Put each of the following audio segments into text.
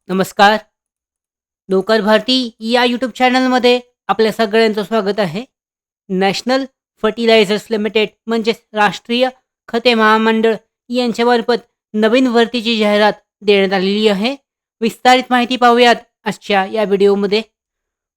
नमस्कार. नोकर भारती या यूट्यूब चॅनलमध्ये आपल्या सगळ्यांचं स्वागत आहे. नॅशनल फर्टिलायझर्स लिमिटेड म्हणजेच राष्ट्रीय खते महामंडळ यांच्यामार्फत नवीन भरतीची जाहिरात देण्यात आलेली आहे. विस्तारित माहिती पाहूयात आजच्या या व्हिडिओमध्ये.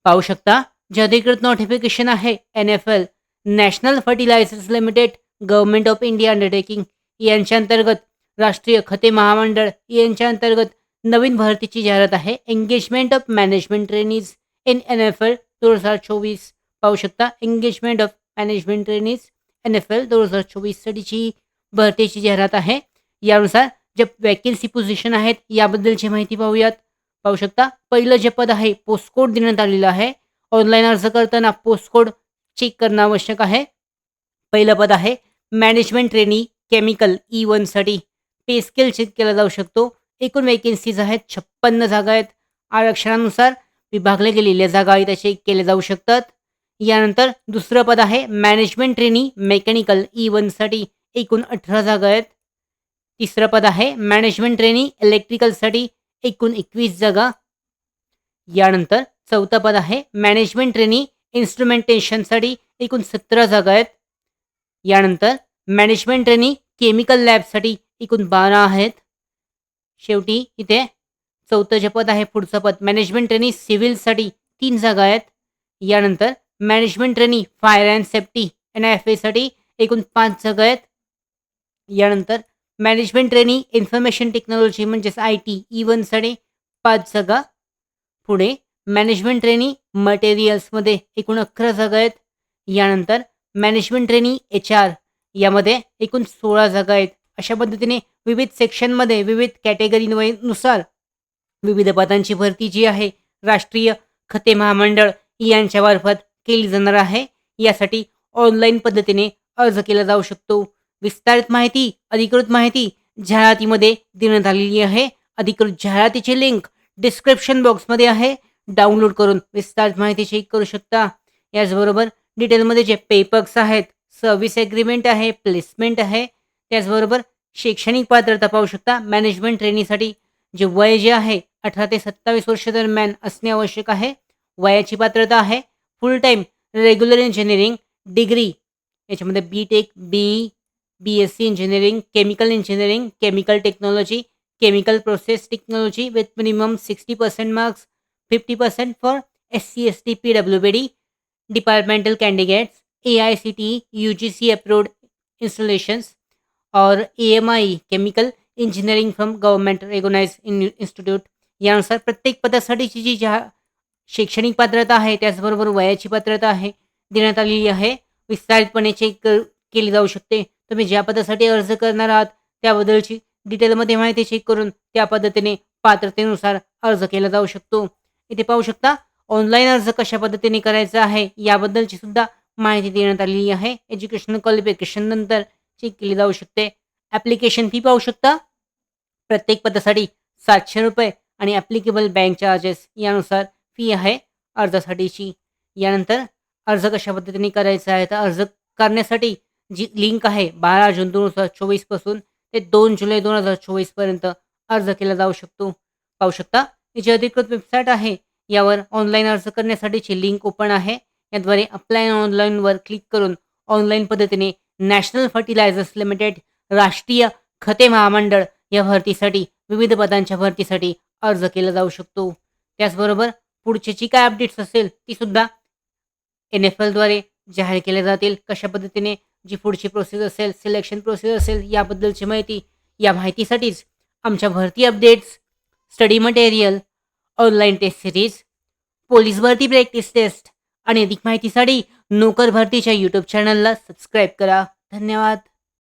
पाहू शकता जे अधिकृत नोटिफिकेशन आहे NFL national fertilizers limited government of India undertaking यांच्या अंतर्गत राष्ट्रीय खते महामंडळ यांच्या अंतर्गत नवीन भरतीची जाहिरात आहे. Engagement of management trainees in NFL 2024. पाहू शकता engagement of management trainees NFL 2024 साठीची भरतीची जाहिरात आहे. यानुसार जे वॅकेन्सी पोझिशन आहेत याबद्दलची माहिती पाहूयात. पाहू शकता पहिलं जे पद आहे पोस्ट कोड देण्यात आलेलं आहे. ऑनलाईन अर्ज करताना पोस्ट कोड चेक करणं आवश्यक आहे. पहिलं पद आहे मॅनेजमेंट ट्रेनी केमिकल E1 साठी. पे स्केल चेक केला जाऊ शकतो. एकूण वेकेन्सीज आहेत 56 जागा आहेत. आरक्षणानुसार विभागल्या गेलेल्या जागा आहेत त्या चेक केल्या जाऊ शकतात. यानंतर दुसरं पद आहे मॅनेजमेंट ट्रेनी मेकॅनिकल E1 साठी. एकूण 18 जागा आहेत. तिसरं पद आहे मॅनेजमेंट ट्रेनी इलेक्ट्रिकलसाठी. एकूण 21 जागा. यानंतर चौथं पद आहे मॅनेजमेंट ट्रेनी इन्स्ट्रुमेंटेशनसाठी. एकूण 17 जागा आहेत. यानंतर मॅनेजमेंट ट्रेनी केमिकल लॅबसाठी. एकूण 12 आहेत. शेवटी इथे चौथं जे पद आहे पुढचं पद मॅनेजमेंट ट्रेनी सिव्हिलसाठी 3 जागा आहेत. यानंतर management trainee fire and safety NIFA साठी एकूण 5 जागा आहेत. यानंतर मॅनेजमेंट ट्रेनी इन्फॉर्मेशन टेक्नॉलॉजी म्हणजेच IT E1 साठी 5 जागा. पुढे मॅनेजमेंट ट्रेनी मटेरियल्समध्ये एकूण 11 जागा आहेत. यानंतर मॅनेजमेंट ट्रेनी HR यामध्ये एकूण 16 जागा आहेत. अशा पद्धतीने विविध सेक्शनमध्ये विविध कॅटेगरीनुसार विविध पदांची भरती जी आहे राष्ट्रीय खते महामंडळ यांच्यामार्फत केली जाणार आहे. यासाठी ऑनलाईन पद्धतीने अर्ज केला जाऊ शकतो. विस्तारित माहिती अधिकृत माहिती जाहिरातीमध्ये देण्यात आलेली आहे. अधिकृत जाहिरातीची लिंक डिस्क्रिप्शन बॉक्समध्ये आहे. डाउनलोड करून विस्तारित माहिती चेक करू शकता. याचबरोबर डिटेलमध्ये जे पेपर्स आहेत, सर्व्हिस ॲग्रीमेंट आहे, प्लेसमेंट आहे, त्याचबरोबर शैक्षणिक पात्रता पाहू शकता. मॅनेजमेंट ट्रेनीसाठी जे वय जे आहे 18 ते 27 वर्ष दरम्यान असणे आवश्यक आहे. वयाची पात्रता आहे full time regular engineering degree याच्यामध्ये BTech, BE, BSc engineering, chemical engineering, chemical technology, chemical process technology with minimum 60% marks, 50% for SC, ST, PWBD, departmental candidates, AICTE, UGC approved installations और AMI chemical engineering from government recognised institute. यानुसार प्रत्येक पदासाठीची जी शैक्षणिक पात्रता आहे त्याचबरोबर वयाची पात्रता आहे देण्यात आलेली आहे. विस्तारितपणे चेक केली जाऊ शकते. तुम्ही ज्या पदासाठी अर्ज करणार आहात त्याबद्दलची डिटेलमध्ये माहिती चेक करून त्या पद्धतीने पात्रतेनुसार अर्ज केला जाऊ शकतो. इथे पाहू शकता ऑनलाईन अर्ज कशा पद्धतीने करायचा आहे याबद्दलची सुद्धा माहिती देण्यात आलेली आहे. एज्युकेशनल क्वालिफिकेशन नंतर चेक केली जाऊ शकते. ॲप्लिकेशन फी पाहू शकता. प्रत्येक पदासाठी 700 रुपये आणि ॲप्लिकेबल बँक चार्जेस यानुसार फी आहे अर्जासाठीची. यानंतर अर्ज कशा पद्धतीने करायचा आहे तर अर्ज करण्यासाठी जी लिंक आहे 12 जून 2024 पासून ते 2 जुलै 2024 पर्यंत अर्ज केला जाऊ शकतो. पाहू शकता ही जी अधिकृत वेबसाईट आहे यावर ऑनलाईन अर्ज करण्यासाठीची लिंक ओपन आहे. याद्वारे अप्लाय ऑनलाईनवर क्लिक करून ऑनलाईन पद्धतीने नॅशनल फर्टिलायझर्स लिमिटेड राष्ट्रीय खते महामंडळ या भरतीसाठी विविध पदांच्या भरतीसाठी अर्ज केला जाऊ शकतो. त्याचबरोबर पुढची जी काय अपडेट्स असेल ती सुद्धा NFLद्वारे जाहीर केल्या जातील. कशा पद्धतीने जी पुढची प्रोसेस असेल, सिलेक्शन प्रोसेस असेल याबद्दलची माहिती, या माहितीसाठीच आमच्या भरती updates, study material, online test series, police भरती प्रॅक्टिस टेस्ट आणि अधिक माहितीसाठी नोकर भरतीच्या यूट्यूब चॅनलला सबस्क्राईब करा. धन्यवाद.